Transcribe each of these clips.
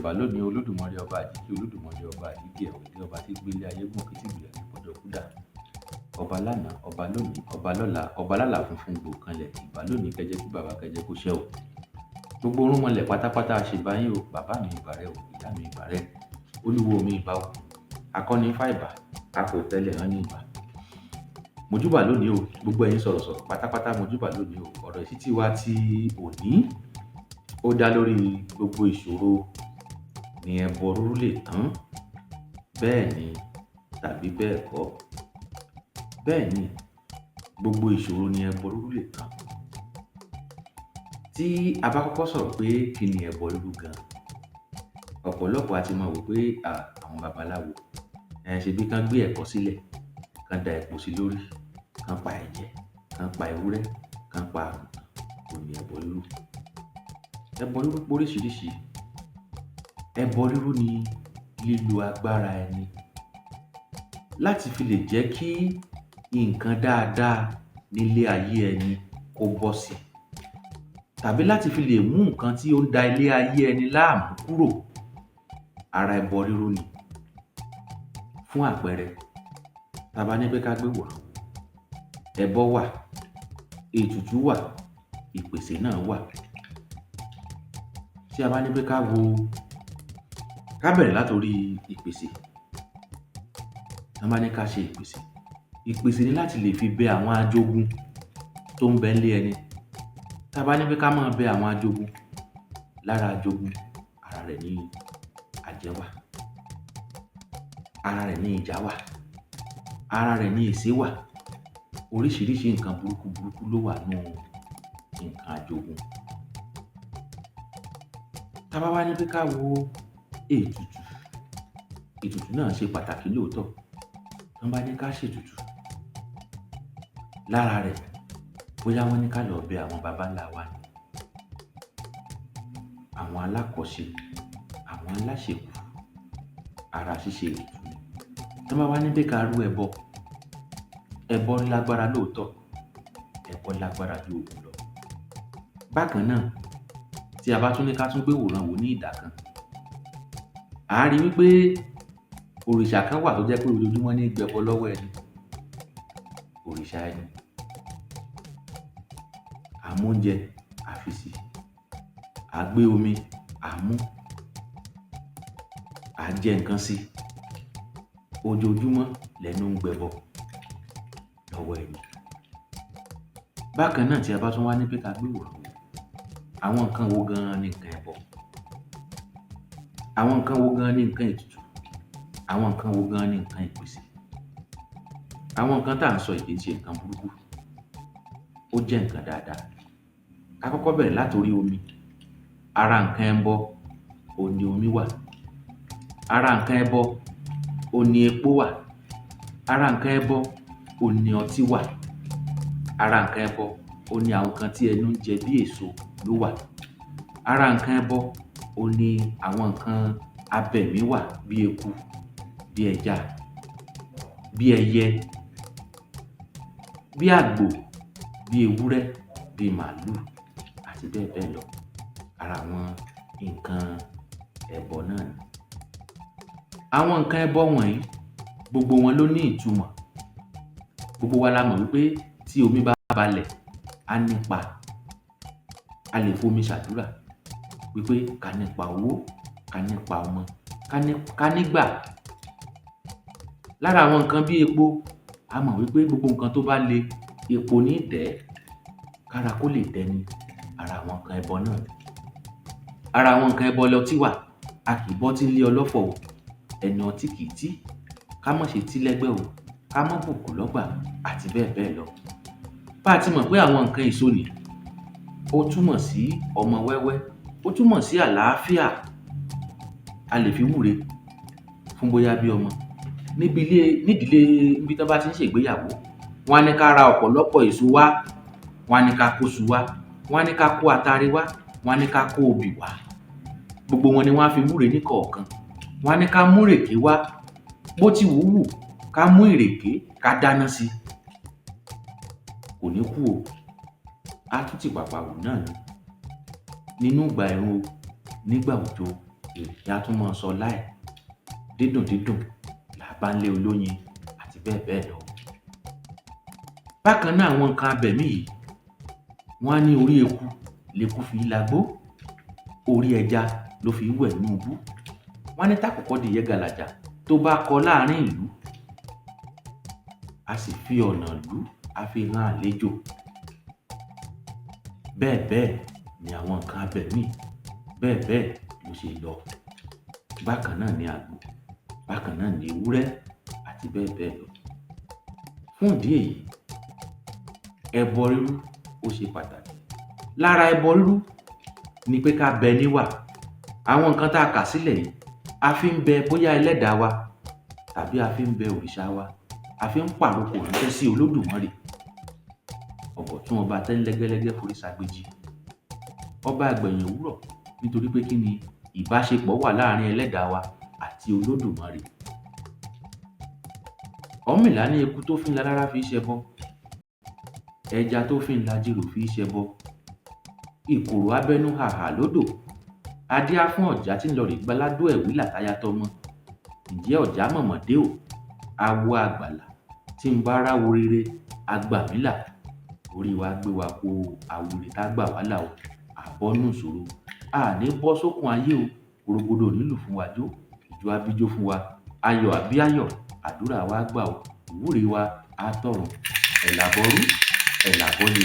ṣẹ̀bà lónìí Olódùmarè ọba àjíkí Olódùmarè ọba àjíkí ẹ̀wẹ̀dẹ́ ọba tí gbélé ayé gùn kí tìgbìlẹ̀ ní pọ̀jọ́ kúdà. Ọba lánàá, ọba lónìí, ọba lọ́la, ọba lálà funfun gbò kanlẹ̀, ìbà lónìí kẹjẹ kí bàbá kẹjẹ kó ṣẹ́ o. Gbogbo orúnmọlẹ̀ pátápátá àṣebáyé o, bàbá mi ìbà rẹ o, ìyá mi ìbà rẹ, olúwo mi ìbà o, akọni ifá ìbà, akọ tẹ́lẹ̀ hàn ní ìbà. Mojúbà lónìí o, gbogbo ẹ̀yin sọ̀rọ̀sọ̀rọ̀ pátápátá mojúbà lónìí o. Ọ̀rọ̀ ìṣítí wa ti òní ó dá lórí gbogbo ìṣòro ni ẹbọ rírú lè tán. Bẹ́ẹ̀ ni tàbí bẹ́ẹ̀ kọ́. Bẹ́ẹ̀ ni gbogbo ìṣòro ni ẹbọ rírú lè tán. Tí a bá kọ́kọ́ sọ̀rọ̀ pé kí ni ẹbọ rírú gan, ọ̀pọ̀lọpọ̀ a ti máa wò pé àwọn babaláwo ṣe bí kán gbé ẹ̀kọ́ sílẹ̀, kán da epo sí lórí, kán pa ẹ̀jẹ̀, kán pa ewúrẹ́, kán pa àgùntàn, kò ní ẹbọ rírú. Ẹbọ rírú pé oríṣiríṣi. Ẹbọ rírú ni lílo agbára ẹni láti fi lè jẹ́ kí nǹkan dáadáa nílé ayé ẹni kó bọ́ sí, tàbí láti fi lè mú nǹkan tí ó ń da ilé ayé ẹni láàmú kúrò. Ara ẹbọ rírú ni. Fún àpẹẹrẹ, tá bá ní pé ká gbé wòrán, ẹbọ wà, ètùtù wà, ìpèsè náà wà. Tí a bá ní pé ká bẹ̀rẹ̀ látorí ìpèsè. Tá bá ní ká ṣe ìpèsè. Ìpèsè ni láti lè fi bẹ àwọn ajogun tó ń bẹ nílé ẹni. Tá bá ní pé ká máa bẹ àwọn ajogun, lára ajogun, ara rẹ̀ ní àjẹ́ wà, ara rẹ̀ ní ìjà wà, ara rẹ̀ ní èsè wà. Oríṣiríṣi nǹkan burúkú ló wà nínú nǹkan ajogun. Tá bá wá ní pé ká wo ètùtù. Ètùtù náà ṣe pàtàkì lóòótọ́. Tá bá ní ká ṣètùtù, lára rẹ̀ bóyá wọ́n ní ká lọ bẹ àwọn baba ńlá wa ni, àwọn alákọ̀ọ́ṣe, àwọn aláṣekù, ara ṣíṣe ètùtù ni. Tá bá wá ní pé ká rú ẹbọ, ẹbọ lágbára lóòótọ́, ẹbọ lágbára ju òògùn lọ. Bákan náà, tí a bá tún ní ká tún gbé wòran wò ní ìdà kan, a rí wípé òrìṣà kan wà tó jẹ́ pé ojoojúmọ́ ní gbẹbọ lọ́wọ́ ẹni. Òrìṣà ẹni. Àmóúnjẹ àfisì, àgbé omi àmú, àjẹ nǹkan sí, ojoojúmọ́ lẹ́nu ń gbẹbọ lọ́wọ́ ẹni. Bákan náà, tí a bá tún wá ní pé ká gbé wòran wò, àwọn nǹkan wo gan-an ni nǹkan ẹbọ? Àwọn nǹkan wo gan-an ni nǹkan ètùtù? Àwọn nǹkan wo gan-an ni nǹkan ìpèsè? Àwọn nǹkan tá à ń sọ yìí kì í ṣe nǹkan burúkú. Ó jẹ́ nǹkan dáadáa. Ká kọ́kọ́ bẹ̀rẹ̀ látorí omi. Ara nǹkan ẹbọ òun ni omi wà. Ara nǹkan ẹbọ òun ni epo wà. Ara nǹkan ẹbọ òun ni ọtí wà. Ara nǹkan ẹbọ òun ni àwọn nǹkan tí ẹnu ń jẹ bí èso ló wà. Ara nǹkan ẹbọ òun ni àwọn nǹkan abẹ̀mí wà, bí eku, bí ẹja, bí ẹyẹ, bí àgbò, bí ewúrẹ́, bí màálù àti bẹ́ẹ̀ bẹ́ẹ̀ lọ. Ara àwọn nǹkan ẹbọ náà ni. Àwọn nǹkan ẹbọ wọ̀nyí, gbogbo wọn ló ní ìtumọ̀. Gbogbo wa la mọ̀ wípé tí omi bá balẹ̀, á nípa. A lè fomi ṣàdúrà wípé ká nípa owó, ká nípa ọmọ, ká nígbà. Lára àwọn nǹkan bí epo, a mọ̀ wípé gbogbo nǹkan tó bá le, epo ní ìdẹ́, kára kó lè dẹni. Ara àwọn nǹkan ẹbọ náà ni. Ara àwọn nǹkan ẹbọ lọtí wà. A kì í bọ́tí lé ọlọ́fọ̀ o. Ẹni ọtí kì í tí. Ká má ṣe tí lẹ́gbẹ́ o. Ká má bùkù lọ́gbà àti bẹ́ẹ̀ bẹ́ẹ̀ lọ. Bá a ti mọ̀ pé àwọn nǹkan èso ni, ó túmọ̀ sí ọmọ wẹ́wẹ́, ó túmọ̀ sí àlàáfíà. A lè fi wúre fún bóyá bí ọmọ. Nídìílé níbi tí wọ́n bá ti ń ṣègbéyàwó, wọ́n á ní ká ra ọ̀pọ̀lọpọ̀ èso wá, wọ́n á ní ká kó iṣu wá, wọ́n á ní ká kó atare wá, wọ́n á ní ká kó obì wá. Gbogbo wọn ni wọ́n á fi wúre ní kọ̀ọ̀kan. Wọ́n á ní ká mú ìrèké wá. Bó ti wù ká mú ìrèké ká dáná sí. Kò ní kú o. Á tún ti pàpà wù náà ni. Nínú ìgbà ẹ̀rùn o, nígbà òjò, ìyá tún mọ́ sọ láì dídùn dídùn làbá ń lé olóyin àti bẹ́ẹ̀ bẹ́ẹ̀ lọ. Bákan náà àwọn nǹkan abẹ̀mí yìí wọ́n á ní orí eku leku fi lagbó, orí ẹja ló fi wẹ̀ nínú ibú. Wọ́n á ní tàkùkọ dìyẹ gàlàjà tó bá kọ láàrin ìlú a sì fi ọ̀nà ìlú a fi hàn àlejò. Bẹ́ẹ̀ bẹ́ẹ̀ ni àwọn nǹkan abẹ̀mí bẹ́ẹ̀ bẹ́ẹ̀ ló ṣe lọ. Bákan náà ni àgbò, bákan náà ni ewúrẹ́ àti bẹ́ẹ̀ bẹ́ẹ̀ lọ. Fún ìdí èyí, ẹbọ rírú ó ṣe pàtàkì. Lára ẹbọ rírú ni pé ká bẹ níwà. Àwọn nǹkan tá a kà sílẹ̀ yìí a fi ń bẹ bóyá ẹlẹ́dàá wa tàbí a fi ń bẹ òrìṣà wa, a fi ń pàrokò ránṣẹ́ sí Olódùmarè. Ọ̀bọ̀ tí wọ́n bá tẹ́ ń lẹ́gẹ́lẹ́gẹ́ forí ṣàgbéjì. Ọba àgbẹ̀yìn òwúrọ̀ nítorí pé kí ni ìbáṣepọ̀ wà láàrin ẹlẹ́dàá wa àti Olódùmarè. Ọ̀rúnmìlà ní eku tó fín lalára fi ṣẹbọ, ẹja tó fín lajírò fi ṣẹbọ, ìkòrò abẹ́nú hàhà lódò, adíá fún ọ̀já tí ń lọ rè gbaládó ẹ̀wí làtáyà tọmọ. Ǹjẹ́ ọ̀já mọ̀mọ́dé o, awo àgbàlà tí ń bá ráwo rere agbàmílà, orí wa gbé wa kó àwòrè tá gbà wá là o, àbọ́nú ìṣòro àní bọ́ sókun ayé o, orogodo nílù fún wa jó, ìjọ abíjó fún wa, ayọ̀ àbí ayọ̀, àdúrà wa gbà o, ìwúre wa á tọ̀run, ẹ̀làbọ̀rú ẹ̀làbọ̀lè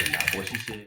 ẹ̀làbọ̀ ṣiṣẹ́.